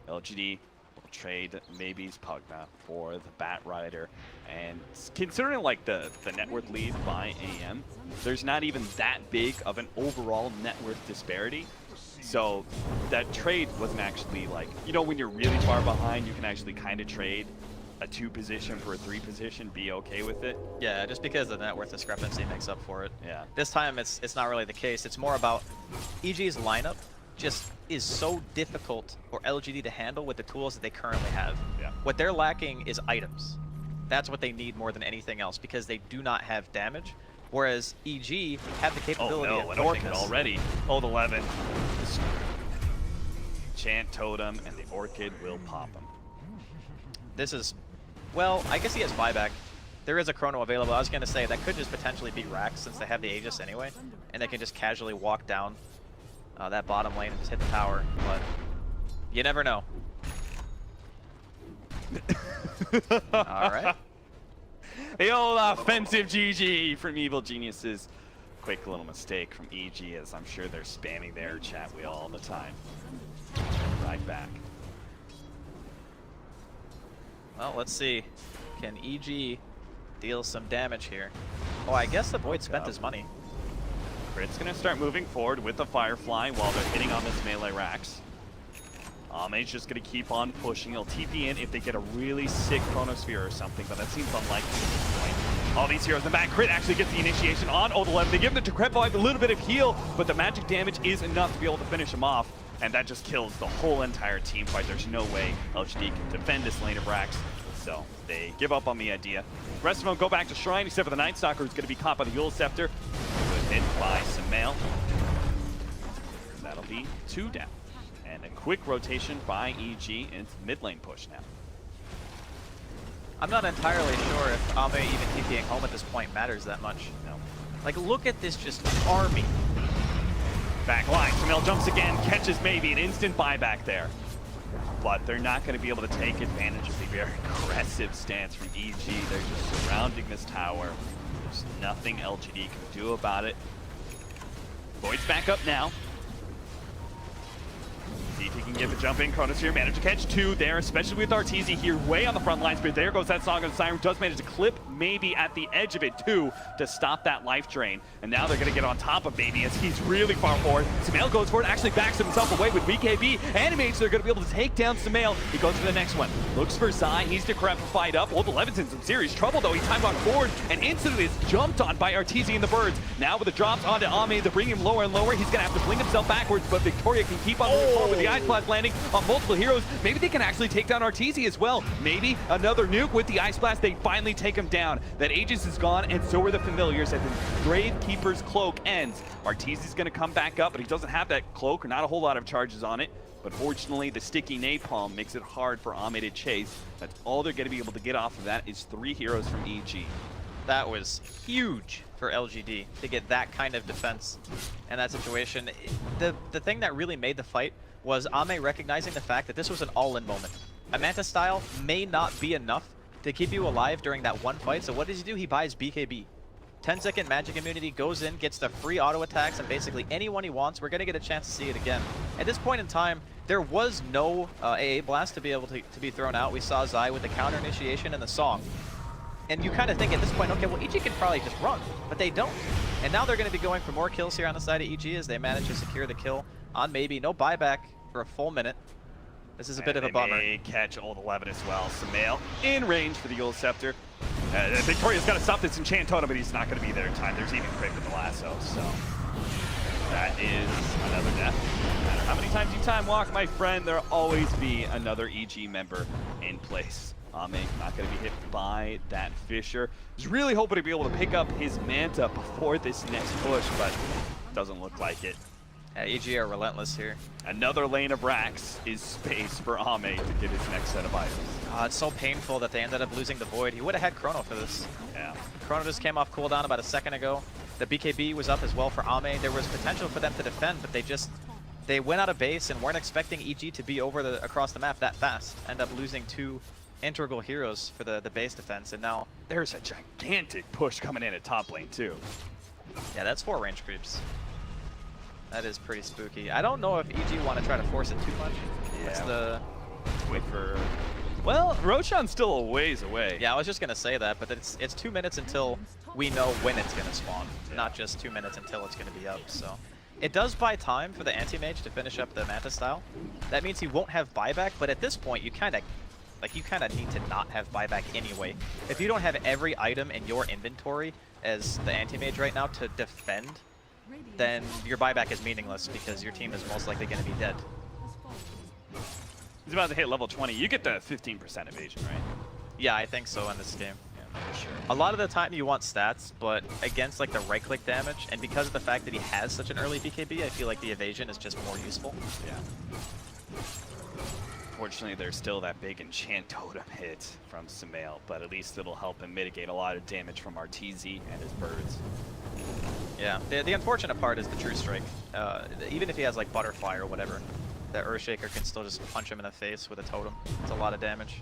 LGD will trade maybe's Pugna for the Bat Rider, and considering like the net worth lead by AM, there's not even that big of an overall net worth disparity. So that trade wasn't actually like, you know, when you're really far behind, you can actually kind of trade a 2 position for a 3 position, be okay with it. Yeah, just because the net worth discrepancy makes up for it. Yeah. This time it's not really the case. It's more about EG's lineup just is so difficult for LGD to handle with the tools that they currently have. Yeah. What they're lacking is items. That's what they need more than anything else because they do not have damage. Whereas EG have the capability oh of no, an pushing Orchid this. already. Old 11. Chant Totem, and the Orchid will pop him. this is, well, I guess he has buyback. There is a chrono available. I was going to say that could just potentially be Rax since they have the Aegis anyway, and they can just casually walk down that bottom lane and just hit the tower, but you never know. Alright. The old offensive GG from Evil Geniuses. Quick little mistake from EG, as I'm sure they're spamming their chat wheel all the time. Right back. Well, let's see. Can EG deal some damage here? Oh, I guess the Void spent his money. Crit's gonna start moving forward with the Firefly while they're hitting on this melee Rax. Ame's just gonna keep on pushing. He'll TP in if they get a really sick Chronosphere or something, but that seems unlikely at this point. All these heroes in the back. Crit actually gets the initiation on Old11. They give him the Decrepify, a little bit of heal, but the magic damage is enough to be able to finish him off, and that just kills the whole entire team fight. There's no way LGD can defend this lane of Rax, so they give up on the idea. The rest of them go back to Shrine, except for the Night Stalker, who's going to be caught by the Yule Scepter. Good hit by Sumail. That'll be 2 down. And a quick rotation by EG into mid lane push now. I'm not entirely sure if Ame even TPing home at this point matters that much. No. Like, look at this just army. Back line, Sumail jumps again, catches maybe an instant buyback there. But they're not going to be able to take advantage of the very aggressive stance from EG. They're just surrounding this tower. There's nothing LGD can do about it. Void's back up now. See if he can get the jump in. Chronosphere managed to catch 2 there, especially with Arteezy here way on the front lines. But there goes that Song of the Siren. Does manage to clip maybe at the edge of it too to stop that life drain. And now they're going to get on top of Baby as he's really far forward. Sumail goes for it, actually backs himself away with BKB. Animates, they're going to be able to take down Sumail. He goes for the next one. Looks for Zai. He's decrepified up. Old11's in some serious trouble though. He timed on forward and instantly is jumped on by Arteezy and the Birds. Now with the drops onto Ame to bring him lower and lower. He's going to have to fling himself backwards, but Victoria can keep on moving forward with the Ice Blast landing on multiple heroes. Maybe they can actually take down Arteezy as well. Maybe another nuke with the Ice Blast. They finally take him down. That Aegis is gone, and so are the familiars as the Gravekeeper's cloak ends. Arteezy's going to come back up, but he doesn't have that cloak or not a whole lot of charges on it. But fortunately, the sticky napalm makes it hard for Ame to chase. That's all they're going to be able to get off of that is 3 heroes from EG. That was huge for LGD to get that kind of defense in that situation. The thing that really made the fight was Ame recognizing the fact that this was an all-in moment. A Manta style may not be enough to keep you alive during that one fight, so what does he do? He buys BKB. 10-second magic immunity, goes in, gets the free auto attacks, and basically anyone he wants. We're going to get a chance to see it again. At this point in time, there was no AA blast to be able to be thrown out. We saw Zai with the counter initiation and the song. And you kind of think at this point, okay, well, EG can probably just run, but they don't. And now they're going to be going for more kills here on the side of EG as they manage to secure the kill on Maybe. No buyback for a full minute. This is a bit of a bummer. They may catch Old11 as well. Sumail in range for the Yule Scepter. Victoria's got to stop this enchant totem, but he's not going to be there in time. There's even Crit with the lasso, so that is another death. No matter how many times you time walk, my friend, there'll always be another EG member in place. Ame not going to be hit by that Fissure. Was really hoping to be able to pick up his Manta before this next push, but doesn't look like it. Yeah, EG are relentless here. Another lane of Rax is space for Ame to get his next set of items. It's so painful that they ended up losing the Void. He would have had Chrono for this. Yeah. Chrono just came off cooldown about a second ago. The BKB was up as well for Ame. There was potential for them to defend, but they went out of base and weren't expecting EG to be across the map that fast. End up losing 2 integral heroes for the base defense, and now there's a gigantic push coming in at top lane too. Yeah, that's 4 range creeps. That is pretty spooky. I don't know if EG want to try to force it too much. Yeah. Wait for... Well, Roshan's still a ways away. Yeah, I was just going to say that, but it's 2 minutes until we know when it's going to spawn, not just 2 minutes until it's going to be up, so... It does buy time for the anti-mage to finish up the Manta style. That means he won't have buyback, but at this point, you kind of need to not have buyback anyway. If you don't have every item in your inventory as the anti-mage right now to defend, then your buyback is meaningless because your team is most likely going to be dead. He's about to hit level 20. You get the 15% evasion, right? Yeah, I think so in this game. Yeah, for sure. A lot of the time you want stats, but against like the right-click damage, and because of the fact that he has such an early BKB, I feel like the evasion is just more useful. Yeah. Unfortunately, there's still that big enchant totem hit from Sumail, but at least it'll help him mitigate a lot of damage from RTZ and his birds. Yeah, the unfortunate part is the True Strike. Even if he has like Butterfly or whatever, that Earthshaker can still just punch him in the face with a totem. It's a lot of damage.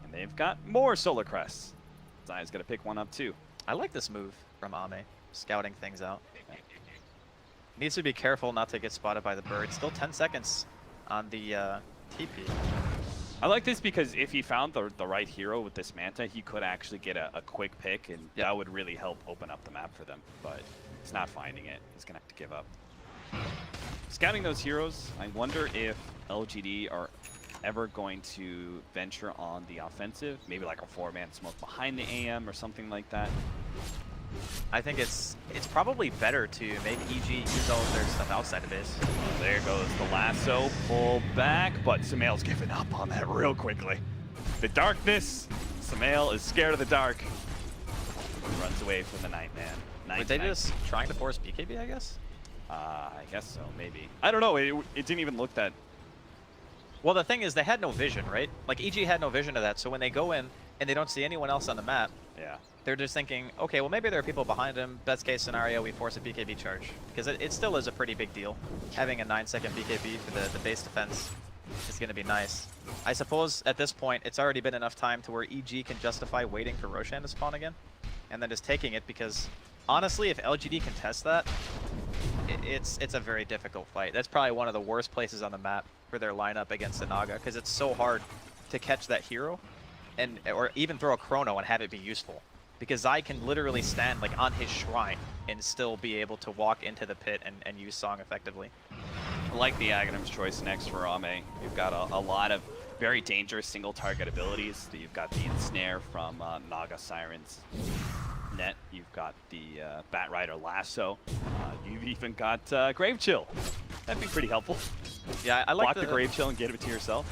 And they've got more Solar Crests. Zaya's gonna pick one up too. I like this move from Ame, scouting things out. Needs to be careful not to get spotted by the bird. Still 10 seconds on the TP. I like this because if he found the right hero with this Manta, he could actually get a quick pick, and that would really help open up the map for them. But he's not finding it. He's gonna have to give up. Scouting those heroes, I wonder if LGD are ever going to venture on the offensive, maybe like a 4-man smoke behind the AM or something like that. I think it's probably better to make EG use all of their stuff outside of base. There goes the lasso, pull back, but Sumail's giving up on that real quickly. The darkness, Sumail is scared of the dark. Runs away from the Nightman. Were they just trying to force BKB, I guess? I guess so, maybe. I don't know, it didn't even look that... Well, the thing is, they had no vision, right? Like, EG had no vision of that, so when they go in and they don't see anyone else on the map, yeah, they're just thinking, okay, well, maybe there are people behind him. Best case scenario, we force a BKB charge. Because it still is a pretty big deal. Having a 9-second BKB for the base defense is going to be nice. I suppose, at this point, it's already been enough time to where EG can justify waiting for Roshan to spawn again. And then just taking it, because, honestly, if LGD can test that, it's a very difficult fight. That's probably one of the worst places on the map for their lineup against the Naga, because it's so hard to catch that hero, or even throw a chrono and have it be useful. Because Zai can literally stand like on his shrine and still be able to walk into the pit and use Song effectively. I like the Aghanim's choice next for Ame. You've got a lot of very dangerous single target abilities. You've got the Ensnare from Naga Siren's net. You've got the Bat Rider Lasso. You've even got Grave Chill. That'd be pretty helpful. Yeah, I like block the Grave Chill and get it to yourself.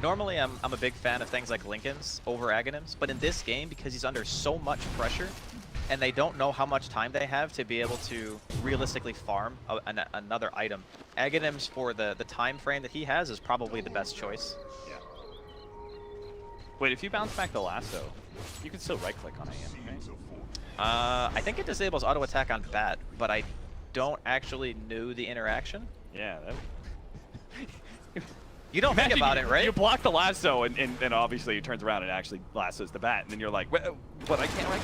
Normally, I'm a big fan of things like Linken's over Aghanim's, but in this game, because he's under so much pressure, and they don't know how much time they have to be able to realistically farm another item, Aghanim's, for the time frame that he has, is probably the best choice. Yeah. Wait, if you bounce back the Lasso, you can still right-click on AM, right? I think it disables auto attack on Bat, but I don't actually know the interaction. Yeah, that... You don't think about it, right? You block the Lasso, and obviously he turns around and actually lassos the Bat, and then you're like, what, I can't right?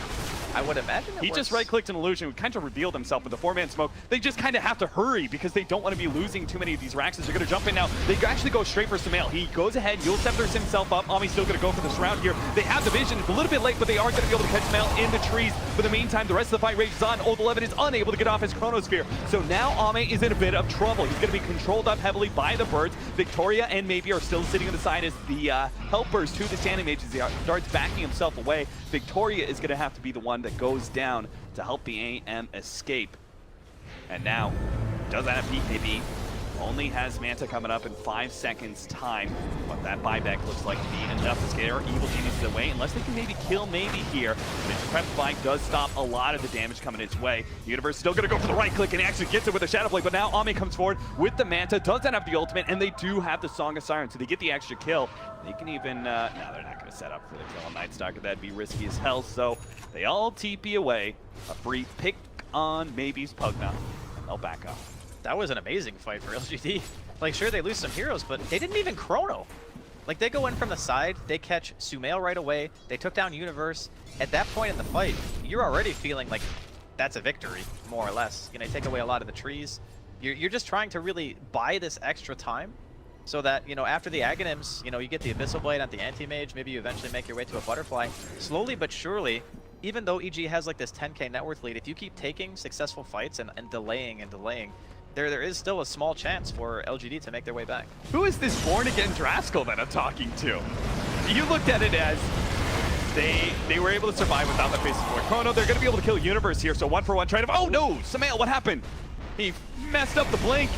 I would imagine he just right-clicked an illusion, kind of revealed himself with the 4-man smoke. They just kind of have to hurry because they don't want to be losing too many of these Raxes. They're going to jump in now. They actually go straight for Sumail. He goes ahead, Yule Scepters himself up. Ami's still going to go for the surround here. They have the vision. It's a little bit late, but they are going to be able to catch Sumail in the trees. For the meantime, the rest of the fight rages on. Old 11 is unable to get off his Chronosphere. So now Ame is in a bit of trouble. He's going to be controlled up heavily by the birds. Victoria and Maybe are still sitting on the side as the helpers to the Standing Mages. He starts backing himself away. Victoria is going to have to be the one that goes down to help the AM escape. And now, doesn't have BKB, only has Manta coming up in 5 seconds time, but that buyback looks like to be enough to scare Evil Geniuses away, unless they can maybe kill Maybe here. The Prep Spike does stop a lot of the damage coming its way. The Universe still gonna go for the right click and actually gets it with a Shadow Blade, but now Ame comes forward with the Manta, doesn't have the ultimate, and they do have the Song of Siren, so they get the extra kill. They can even, no, they're not gonna set up for the kill on Night Stalker. That'd be risky as hell, so they all TP away. A free pick on Maybe's Pugna, and they'll back up. That was an amazing fight for LGD. Like, sure, they lose some heroes, but they didn't even chrono. Like, they go in from the side, they catch Sumail right away, they took down Universe. At that point in the fight, you're already feeling like that's a victory, more or less. You know, you take away a lot of the trees. You're just trying to really buy this extra time so that, you know, after the Aghanims, you know, you get the Abyssal Blade at the Anti-Mage, maybe you eventually make your way to a Butterfly. Slowly but surely, even though EG has like this 10k net worth lead, if you keep taking successful fights and delaying and delaying, there is still a small chance for LGD to make their way back. Who is this born-again Draskell that I'm talking to? You looked at it as they were able to survive without the face support. Chrono, they're going to be able to kill Universe here, so 1-for-1 try to... Oh no! Sumail, what happened? He messed up the blink.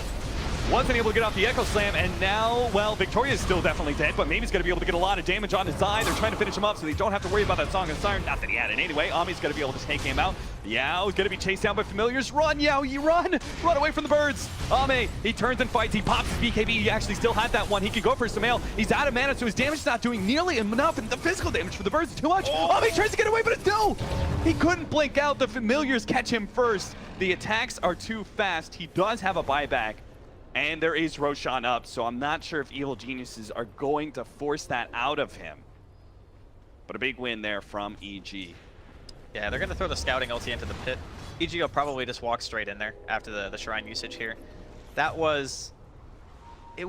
Wasn't able to get off the Echo Slam, and now, well, Victoria is still definitely dead, but maybe he's going to be able to get a lot of damage on his eye. They're trying to finish him up so they don't have to worry about that Song of Siren. Not that he had it anyway. Ami's going to be able to take him out. Yao is going to be chased down by familiars. Run, Yao, you run! Run away from the birds! Ami, he turns and fights. He pops his BKB. He actually still had that one. He can go for Sumail. He's out of mana, so his damage is not doing nearly enough, and the physical damage for the birds is too much. Ami tries to get away, but it's no! He couldn't blink out. The familiars catch him first. The attacks are too fast. He does have a buyback. And there is Roshan up, so I'm not sure if Evil Geniuses are going to force that out of him. But a big win there from EG. Yeah, they're going to throw the scouting ulti into the pit. EG will probably just walk straight in there after the Shrine usage here. It was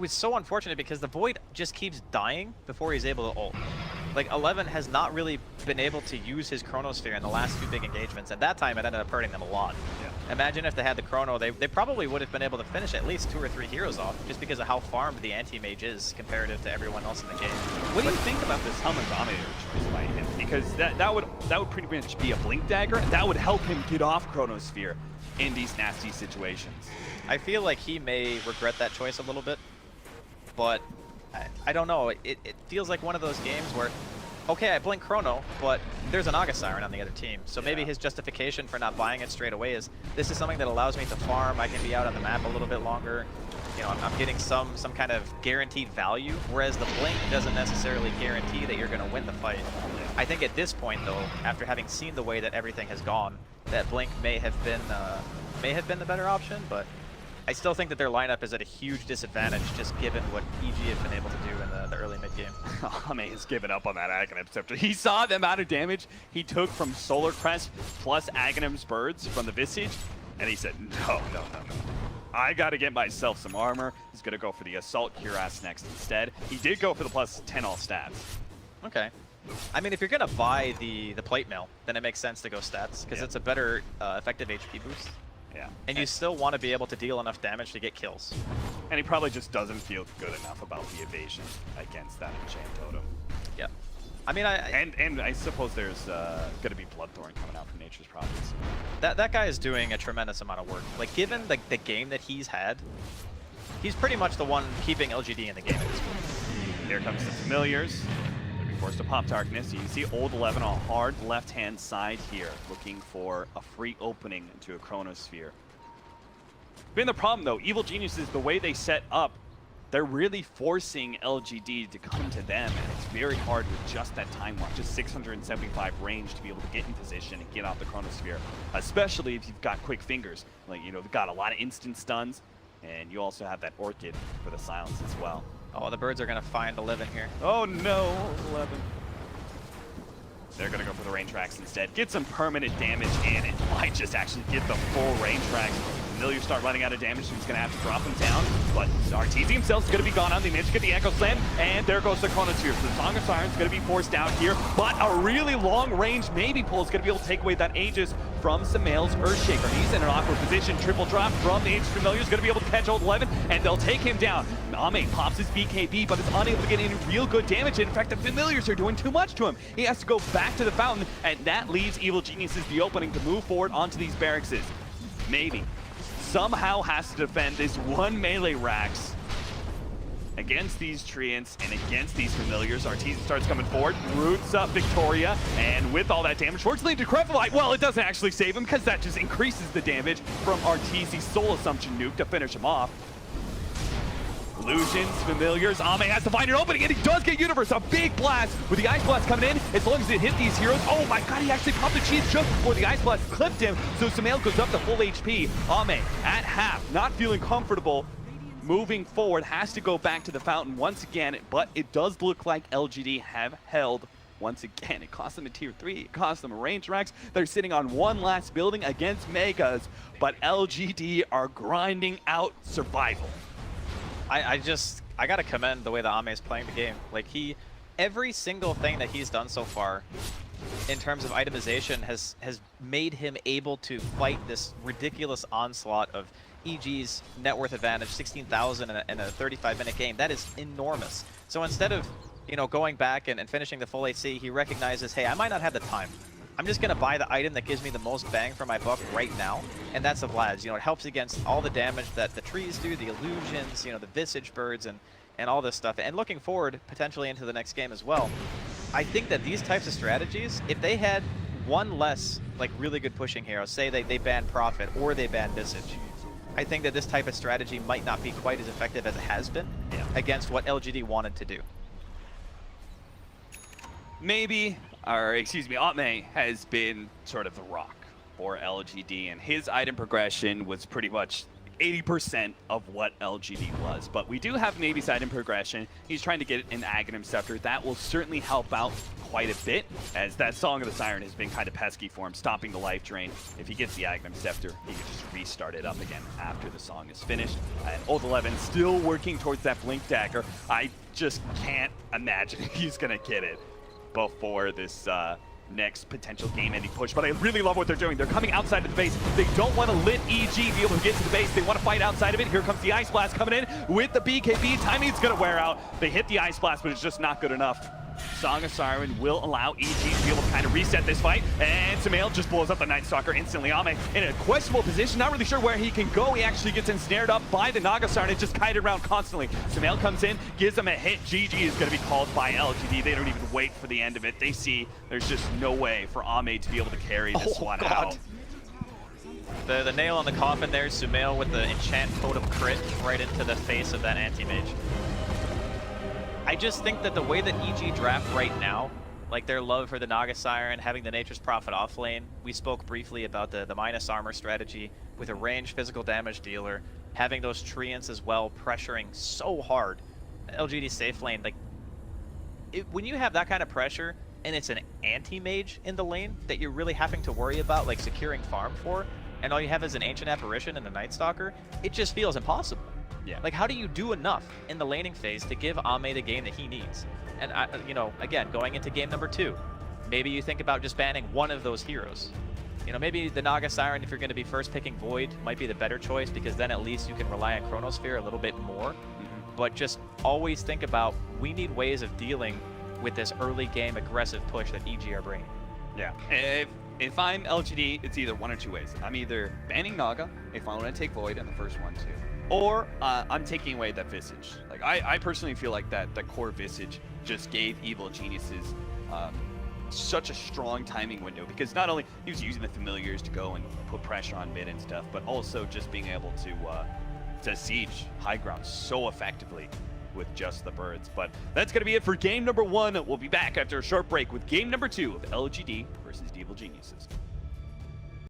so unfortunate because the Void just keeps dying before he's able to ult. Like, 11 has not really been able to use his Chronosphere in the last two big engagements. At that time, it ended up hurting them a lot. Yeah. Imagine if they had the Chrono, they probably would have been able to finish at least 2 or 3 heroes off, just because of how farmed the anti-mage is comparative to everyone else in the game. What do you think about this Helmet Dominator choice by him? Because that would pretty much be a Blink Dagger, and that would help him get off Chronosphere in these nasty situations. I feel like he may regret that choice a little bit, but I don't know. It feels like one of those games where, okay, I blink Chrono, but there's an August Siren on the other team. So maybe his justification for not buying it straight away is, this is something that allows me to farm. I can be out on the map a little bit longer. You know, I'm getting some kind of guaranteed value, whereas the blink doesn't necessarily guarantee that you're going to win the fight. I think at this point, though, after having seen the way that everything has gone, that blink may have been the better option, but I still think that their lineup is at a huge disadvantage, just given what EG have been able to do in the early mid-game. Ame has given up on that Aghanim Scepter. He saw the amount of damage he took from Solar Crest plus Aghanim's Birds from the Visage, and he said, no. I got to get myself some armor. He's going to go for the Assault Cuirass next instead. He did go for the plus 10 all stats. Okay. I mean, if you're going to buy the plate mail, then it makes sense to go stats, because it's a better effective HP boost. Yeah. And you still want to be able to deal enough damage to get kills. And he probably just doesn't feel good enough about the evasion against that Enchant Totem. Yeah. I mean, and I suppose there's going to be Bloodthorn coming out from Nature's Prophets. That guy is doing a tremendous amount of work. Like, given the game that he's had, he's pretty much the one keeping LGD in the game at this point. Here comes the Familiars. They'll be forced to pop Darkness. You can see Old 11 on a hard left-hand side here, looking for a free opening into a Chronosphere. Been the problem, though, Evil Geniuses, the way they set up, they're really forcing LGD to come to them, and it's very hard with just that time lock, just 675 range to be able to get in position and get off the Chronosphere, especially if you've got quick fingers. Like, you know, they've got a lot of instant stuns, and you also have that Orchid for the silence as well. Oh, the birds are going to find 11 here. Oh no, 11. They're going to go for the rain tracks instead. Get some permanent damage, and it might just actually get the full rain tracks. Familiar start running out of damage, so he's going to have to drop them down. But Arteezy himself is going to be gone on. They managed to get the Echo Slam, and there goes the Chronosphere. So the Song of Siren is going to be forced out here, but a really long range maybe pull is going to be able to take away that Aegis from Sumail's Earthshaker. He's in an awkward position. Triple drop from the Aegis Familiar is going to be able to catch Old 11, and they'll take him down. Ame pops his BKB, but is unable to get any real good damage. In fact, the Familiars are doing too much to him. He has to go back to the fountain, and that leaves Evil Geniuses the opening to move forward onto these barracks. Maybe somehow has to defend this one melee Rax against these Treants and against these Familiars. Arteezy starts coming forward, roots up Victoria, and with all that damage, fortunately Decrepify, well, it doesn't actually save him because that just increases the damage from Arteezy's Soul Assumption nuke to finish him off. Illusions, Familiars, Ame has to find an opening, and he does get Universe, a big blast with the Ice Blast coming in. As long as it hit these heroes, oh my god, he actually popped the cheese just before the Ice Blast clipped him, so Sumail goes up to full HP. Ame, at half, not feeling comfortable, moving forward, has to go back to the fountain once again, but it does look like LGD have held once again. It cost them a tier 3, it cost them a range Rax. They're sitting on one last building against Megas, but LGD are grinding out survival. I gotta commend the way that Ame is playing the game. Like, every single thing that he's done so far in terms of itemization has made him able to fight this ridiculous onslaught of EG's net worth advantage, 16,000 in a 35-minute game. That is enormous. So instead of, you know, going back and finishing the full HC, he recognizes, hey, I might not have the time. I'm just going to buy the item that gives me the most bang for my buck right now, and that's the Vlad's. You know, it helps against all the damage that the trees do, the illusions, you know, the visage birds, and all this stuff. And looking forward, potentially into the next game as well, I think that these types of strategies, if they had one less, like, really good pushing hero, say they ban Prophet or they ban Visage, I think that this type of strategy might not be quite as effective as it has been against what LGD wanted to do. Maybe, or excuse me, Atme has been sort of the rock for LGD, and his item progression was pretty much 80% of what LGD was. But we do have maybe's item progression. He's trying to get an Aghanim Scepter. That will certainly help out quite a bit, as that Song of the Siren has been kind of pesky for him, stopping the life drain. If he gets the Aghanim Scepter, he can just restart it up again after the song is finished. And Old 11 still working towards that Blink Dagger. I just can't imagine he's going to get it before this next potential game-ending push. But I really love what they're doing. They're coming outside of the base. They don't want to let EG be able to get to the base. They want to fight outside of it. Here comes the Ice Blast coming in with the BKB. Timing is going to wear out. They hit the Ice Blast, but it's just not good enough. Song of Siren will allow EG to be able to kind of reset this fight, and Sumail just blows up the Night Stalker instantly. Ame in a questionable position, not really sure where he can go. He actually gets ensnared up by the Naga Siren and just kited around constantly. Sumail comes in, gives him a hit. GG is going to be called by LGD. They don't even wait for the end of it. They see there's just no way for Ame to be able to carry this one out. The nail on the coffin there, Sumail with the Enchant Totem crit right into the face of that anti-mage. I just think that the way that EG draft right now, like their love for the Naga Siren, having the Nature's Prophet off lane, we spoke briefly about the minus armor strategy with a ranged physical damage dealer, having those treants as well, pressuring so hard. LGD safe lane, like, when you have that kind of pressure and it's an anti-mage in the lane that you're really having to worry about, like, securing farm for, and all you have is an Ancient Apparition and a Night Stalker, it just feels impossible. Yeah. Like, how do you do enough in the laning phase to give Ame the game that he needs? And, you know, again, going into game number 2, maybe you think about just banning one of those heroes. You know, maybe the Naga Siren, if you're going to be first picking Void, might be the better choice, because then at least you can rely on Chronosphere a little bit more. But just always think about, we need ways of dealing with this early game aggressive push that EG are bringing. Yeah. If I'm LGD, it's either one or two ways. I'm either banning Naga if I want to take Void in the first one too, or I'm taking away that Visage. Like, I personally feel like that core Visage just gave Evil Geniuses such a strong timing window, because not only he was using the familiars to go and put pressure on mid and stuff, but also just being able to siege high ground so effectively with just the birds. But that's going to be it for game number 1. We'll be back after a short break with game number 2 of LGD versus Evil Geniuses.